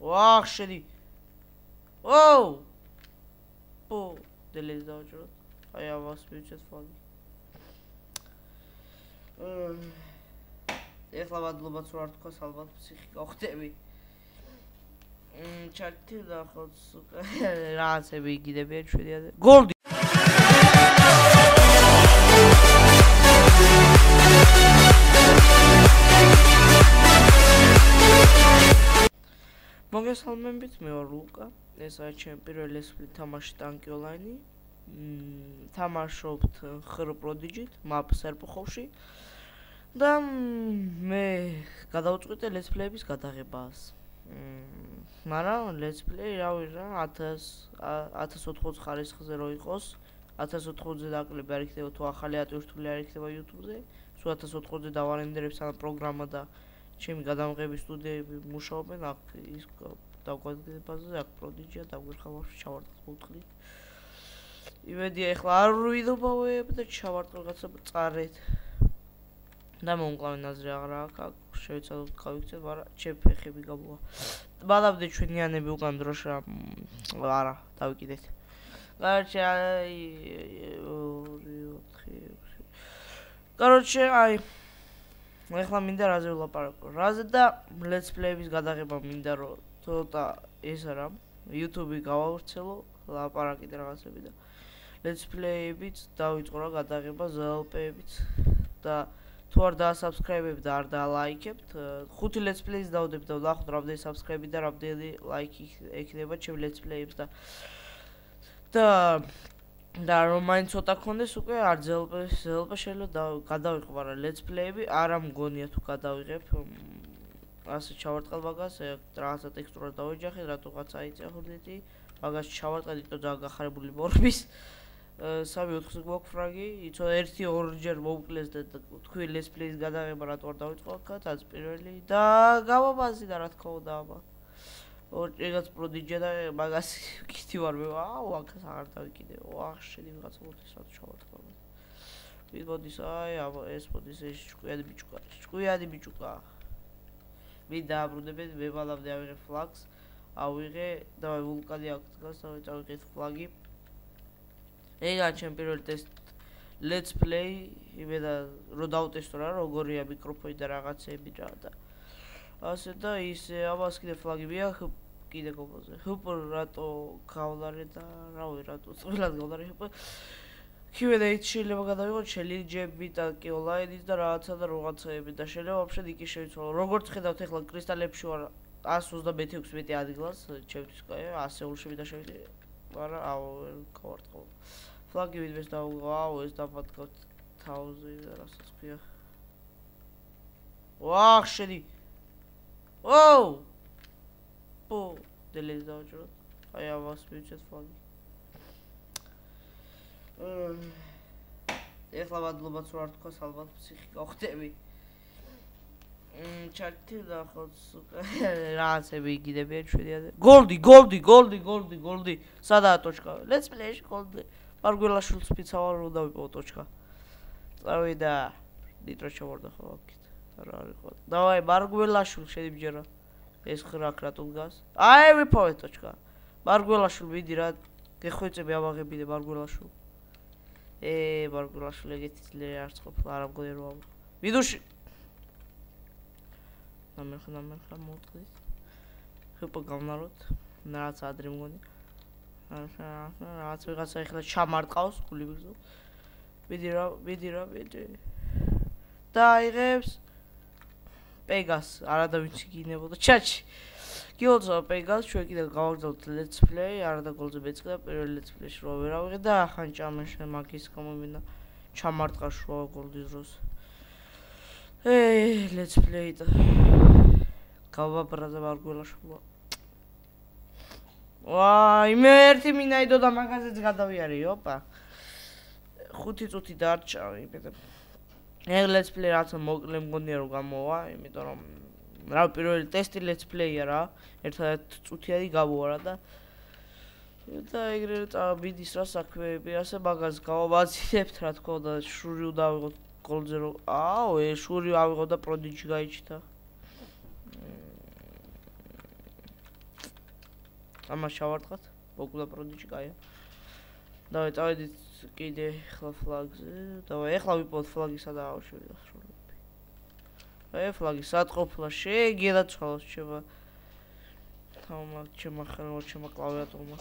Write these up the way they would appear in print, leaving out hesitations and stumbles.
ვახ შედი. ოუ! პო, დელეს დავჭროთ. აი ამას მივჭეთ ფლაგი. ეხლა მადლობაც რო არ თქვას ალბათ ფსიქი გავხდები. ჩარტი ნახოთ რაღაცები იგიდებიან შვედიაზე. გოლდი. მოგესალმებით, მე ვარ ლუკა. ეს არის ჩემი პირველი ლესფლი თამაში ტანკი ონლაინი. თამაშობთ ხრ პროდიჯით, map სერპუხოვში. და მე გადავწყვიტე ლესფლეების გადაღებას. მაგრამ ლესფლეი რავი რა 1080 ხარისხზე რო იყოს, 1080-ზე დაკლები არ იქნება თუ ახალი ატვირთული არ იქნება YouTube-ზე. სულ 1080-ზე დავარენდერებ სამ პროგრამა და ჩემი გადამღების სტუდიები მუშაობენ აქ ის დაგვადგებაზე აქ პროდიჯია დაგვერხავში ჩავარდეთ მოვთხდი. იმედია ეხლა არ ვიდობავებ და ჩავარდეთ რაღაცა წარეთ. და მომკლავენ აზრი აღარა აქვს შევეცადოთ გავიქცეთ, მაგრამ ჩემ ფეხები გამოვა. ბალავდე ჩვენიანები უკან დროშა არა დავიკიდეთ. Короче, აი ეხლა მინდა რაზე ვლაპარაკო. რაზე და let's play-ების გადაღება მინდა რომ ცოტა ეს არა YouTube-ი გავავრცელო, ლაპარაკი და რაღაცები და let's play-ებით დავიწყო რა გადაღება ZLP-ებით და თუ არ დაასაბსკრაიბებთ და არ დაალაიქებთ, 5 let's play-ს დავდებ და ვნახოთ რამდენი subscribe-ი და რამდენი like-ი ექნება ჩემ let's play-ებს და რომ მაინც ცოტა გქონდეს უკვე არ ZLP შეიძლება გადავიღო, მაგრამ let's play-ები არა მგონია თუ გადავიღებ. ასე ჩავარტყალ მაგას, რაღაცა ტექსტურას დავეჯახეთ, რატოღაც აიწია ხურდეთი, მაგას ჩავარტყალ იტო და გახარებული მორბის. 3-4 გვაქვს ფრაგი, იცო 1-2 მოვკლეს და თქვი let's play-ის გადაღება რატო არ დავიწყო აქაც, რაც პირველი და გავაბაზი და რა თქმა უნდა აბა. რაღაც პროდიჯია და მაგას კითი ვარ მე, აუ აქაც აღარ დავიკიდე. ვახ შედი ვიღაცა მოდის რატო ჩავარტყალ. ვიბოდის აი აბა ეს მოდის ეს ჭკვიანი ბიჭუკა. მე დააბრუნებენ, მე ბალავდე ავიღე ფლაგს, ავიღე და ვულკანი აქვს დგას და წავიღეთ ფლაგი. ეგა ჩემ პირველი ტესტ let's play, იმედა რომ დავტესტო რა როგორია მიკროფონი და რაღაცები რა და ასე და ისე ამას კიდე ფლაგი მიახ კიდე კომპოზზე. ჰოპ რატო გავლარე და რავი რატო წვრილად გავლარე ჰოპ. ქივედა ის შეიძლება გადავიღოთ ჩელენჯები და კი ონლაინის და რაღაცა და რაღაცეები და შეიძლება ვაფშე იქ შევიცვალო. როგორც ხედავთ ახლა კრისტალებში ვარ 126 ადგილას ჩემთვის კაი ასეულში და შევიდე. მაგრამ აუ გავარტყო. ფლაგი ვიდმეს დავუღო, აუ ეს დაბადგავთ თავზე და რასაც ქვია. ვახ შედი. ოუ! პო, დელეს დავჭროთ. აი ამას მივჭეთ ფლაგი. ეხლა მადლობაც რო არ თქვას ალბათ ფსიქი გავხდები. ჩარტი ნახოთ რაღაცები იგიდებიან შვედიაზე. გოლდი. სადაა ტოჩკა? let's play-ში გოლდი. მარგველაშვილს ფიცავარ რომ დავიპოვო ტოჩკა. წავიდა ნიტრო ჩავარდა ხო აქეთ. რა არის ხო? დავაი მარგველაშვილ შედი ბჯერა. ეს ხრაკ რატო დგას? აი ვიპოვე ტოჩკა. მარგველაშვილ მიდი რა გეხვეწები ამაღებიდე მარგველაშვილ. მარგველაშვილ ეგეთი ძლიერი არც ყოფილა, არა მგონია რომ ამო. მიდუში ნამერხა მოვტყდით. ხუპა გავნაროთ. რაღაც ადრე მგონი. რაღაც ვიღაცა ეხლა ჩამარტყავს გულიბიგზო. მიდი რა. და აიღებს პეგას, არადა ვიცი გინებოდა ჩაჩი. გიოცვა პეგას, ჩვენ კიდე გავაგზავნოთ let's play, არადა გოლზე მეწყდა პირველ let's play-ში რო ვერავიღე და ახან ჭამეშე მაგის გამომინდა ჩამარტყა შუა გოლდის დროს. let's play და გავაბრაზა მარგველაშვილა. ვაი, მე ერთი მინაიდო და მაგაზეც გადავიარე, ოპა. 5 წუთი დარჩა, იმედებ. ეგ let's play რაცა მოკლე მგონია რომ გამოვა, იმიტომ რომ რა პირველი ტესტი let's play-ია რა. ერთადერთი წუთიანი გამოვარა და ეგრე წავიდის რა საქმეები, ასე მაგას გავაბაზირებთ რა თქმა უნდა, შური უნდა ავიღოთ გოლზე რომ აუ, შური ავიღო და პროდიჯი გაიჩიტა. ამას ჩავარტყათ. მოკლა პროდიჯი კაია. დავай წავედით კიდე ახლა ფლაგზე. დავай ახლა ვიპოვოთ ფლაგისა და ავშევიდეთ. ფლაგი სად ყოფილა შეგედა ცვალოს შევა. თავმა ჩემმა ხელმა ჩემმა კლავიატურმა.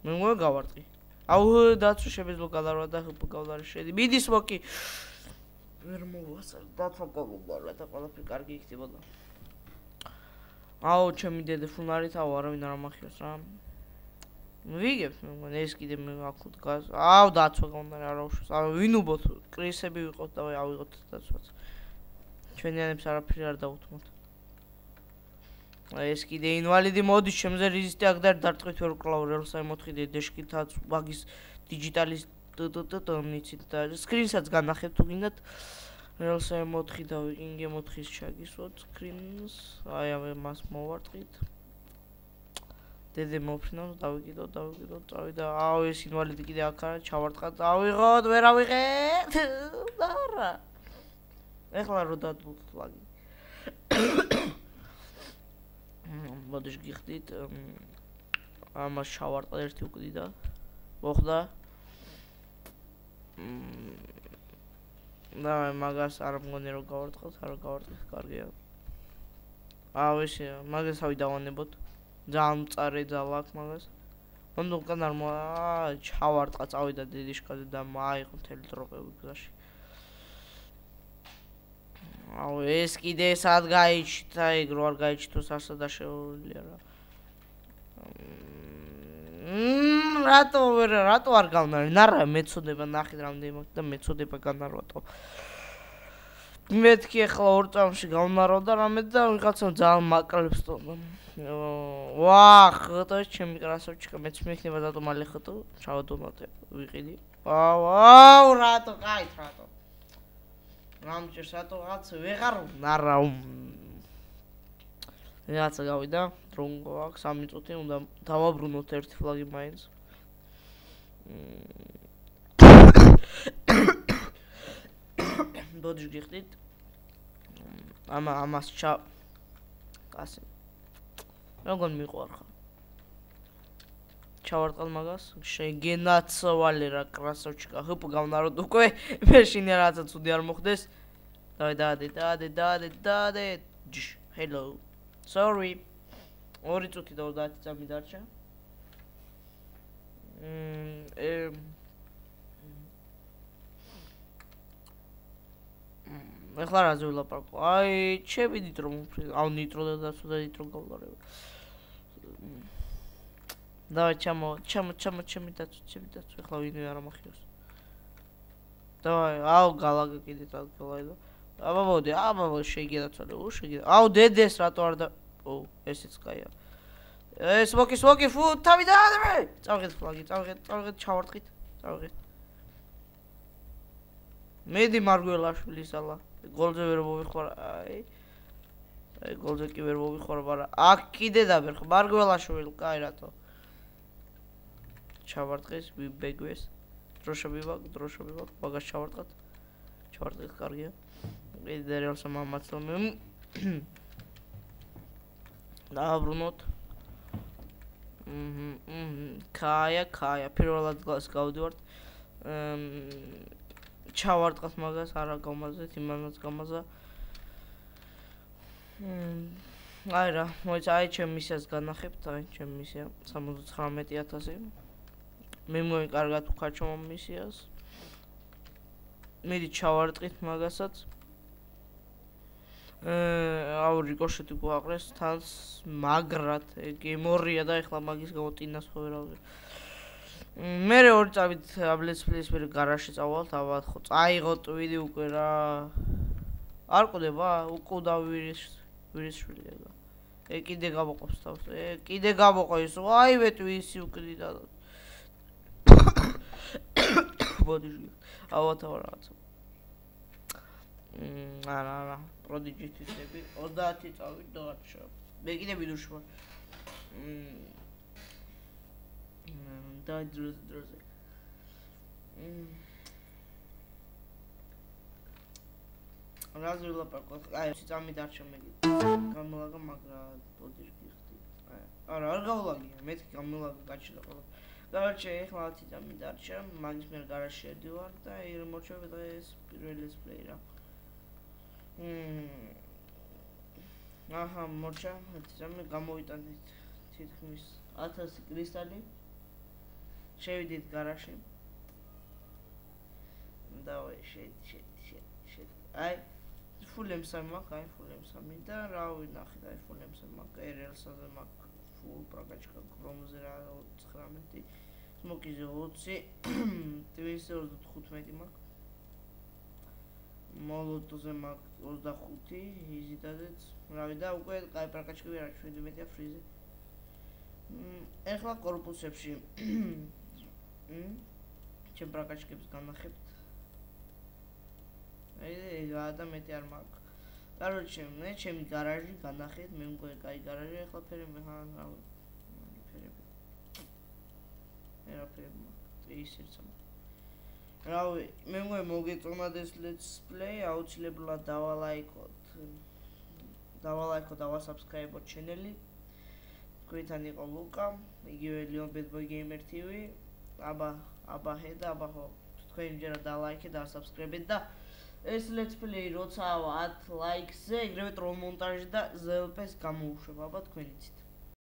მე მოგა გავარტყი. აუ დაცვა შემეძლო გადავრა და გავდარი შედი. მიდი სმოკი. ვერ მოვასწარ დაცვა გავუგვალა და ყველაფერი კარგი იქნებოდა. აუ ჩემი დედე ფუნარით აუ არავინ არ ამახიოს რა. ვიგებ მე მგონი ეს კიდე მე აქვთ გаз. აუ დაცვა გონდა რა უშავს. აუ ვინ უბოთ კრისები ვიყოთ და ავიღოთ დაცვაც. ჩვენიანებს არაფერი არ დაუთმოთ. ეს კიდე ინვალიდი მოდის შემზე რიზისტი აქ და დარტყით ვერ ვკლავ რელსა 4D დეშკითაც ბაგის დიჯიტალის ნიცით და სკრინსაც განახებთ თუ გინდათ რელსა 4 და ვიკინგ 4-ის ჩაგისვოთ სკრინს აი ამას მოვარტყით დედე მოფრინავ დავიკიდოთ წავი და აუ ეს ინვალიდი კიდე აქ არა ჩავარტყათ ავიღოთ ვერ ავიღეთ არა ეხლა რო დადულთ ფლაგი მოდიშ გიხდით ამას ჩავარტყა ერთი უკდი და მოხდა და მაგას არ მგონი რომ გავარტყოთ არა გავარტყით კარგია აუ ეს მაგასავი დავანებოთ ძალიან მწარე ძალა აქვს მაგას მომდ უკან არ ჩავარტყა წავიდა დედიშკაზე და მაიყო მთელი ტროპები გზაში აუ ეს კიდე სად გაიჩიტა ეგ რო არ გაიჩიტოს ასა და შეუძლია რა რატო არ გავნარი ნარა მეწოდება ნახეთ რამდენი მაქვს და მეწოდება განარვატო მეთქი ახლა ორ წამში გავნარო და რამე და ვიღაცამ ძალიან მაკლებს თო ვახ ხოთო ჩემი კრასოვჩიკა მეც მექნება დადო მალე ხოთო ჩავადონატე ვიყიდი აუ რატო კაით რატო რამჭერს რატო რაღაც ვეღარ ნარა რაღაცა გავიდა დრონგო აქვს 3 წუთი უნდა დავაბრუნოთ ერთი ფლაგი მაინც ბოდიშ გიხდით ამას კასი როგორ მიყვარ ხარ ჩავარტყალ მაგას შეგენაცვალე რა კრასოვჩიკა ჰოპ გავნაროთ უკვე მე შინი რაღაცა ცუდი არ მოხდეს დავე hello sorry 2 წუთი და 30 წამი დარჩა ეხლა რაზე ვილაპარაკო აი ჩემი ნიტრო აუ ნიტრო და დაცვა ნიტრო გავდარებ დავай ჩემი დაცვა ეხლა ვინმე არ ამახიოს დავай აუ გალაგა კიდე თალკოლაიდო აბა მოდი შეგედაცვალე შეგედა აუ დედეს რატო არ და ო ესეც კაია ეს მოკი ფუ თავი დაადე წავიღეთ ფლაგი წავიღეთ ჩავარტყით წავიღეთ მედი მარგველაშვილის ალა გოლზე ვერ მოვიხوار აი გოლზე კი ვერ მოვიხوار მაგრამ აქ კიდე დაბერ ხო მარგველაშვილი კაი რატო ჩავარტყეს ვიბეგვეს დროშები ვაკ მაგას ჩავარტყეთ კარგია კიდე რელსა მამაცლო დააბრუნოთ კაია პირველად გას გავდივართ ჩავარტყათ მაგას არა გამაზეთ იმანაც გამაზა აი რა მოიცა აი ჩემ მისიას განახებთ აი ჩემ მისია 79000 მე მოგენ კარგად ვქაჩო მისიას მედი ჩავარტყით მაგასაც აუ რიკოშეტი გვაყრეს თანს მაგრად გემორია და ეხლა მაგის გამოტინას ხო ვერ ავიღე მე ორი წავით აბლეს პლეს მე გარაჟში წავალთ აბა ხო წაიღოთ ვიდი უკვე რა არ ყდება უკუდა ვირის შვილი ეგ კიდე გამოყოფს თავს კიდე გამოყო ის აი ვეტვისი უკდი და ბოდიში ავათა რაღაცა არა პროდიჯიტისები 30 წავით დარჩა მე კიდე მინუში ვარ და დროზე რაზე ვილაპარაკო აი წამი დარჩა მე გამოლაგა მაგრა ბოდიში გიხდი არა, არ გავლაგია, მეთქი გამილაგა გაჩნდა ყველა. Короче, ეხლა 10 წამი დარჩა, მაგის მე გარაში შედივარ და მორჩები დღეს პირველი let's-play რა. აჰა, მორჩა, 10 წამი გამოვიტანეთ თითქმის 1000 კრისტალი. შევიდით გარაში. დავაი, შედი. აი, ფულემსა მაქვს, აი ფულემსამი და რა ვინახეთ, აი ფულემსა მაქვს, ერელსაზე მაქვს full პრაკაჩკა ქრომზე რა 19, სმოკიზე 20, ტვინზე 35 მაქვს. მოლოტოზე მაქვს 25, იზიდაზეც, რავი და უკვე კაი პრაკაჩკები არა 17-ია ფრიზე. ეხლა კორპუსებში ჩემ პრაკაჩკებს განახებთ. და მეტი არ მაქვს. Короче, მე ჩემი გარაჟი განახეთ, მე მგონი კაი გარაჟი, ეხლა ფერები რავი. ფერები. ფერები მაქვს, ისერცა. რავი, მე მგონი მოგეწონათ ეს let's play, აუცილებლად დავალაიქოთ, დავასაბსკრაიბოთ ჩენელი. თქვენთან იყო ლუკა, იგივე Leon Bad Boy Gamer TV. აბა ჰე და აბა ხო. თქვენ იმჯერად დალაიქეთ, დავასაბსკრაიბეთ და ეს let's play როცა 10 ლაიქზე, ეგრევე ტროლ მონტაჟი და ZLP-ს გამოუშვებ, აბა თქვენ იცით.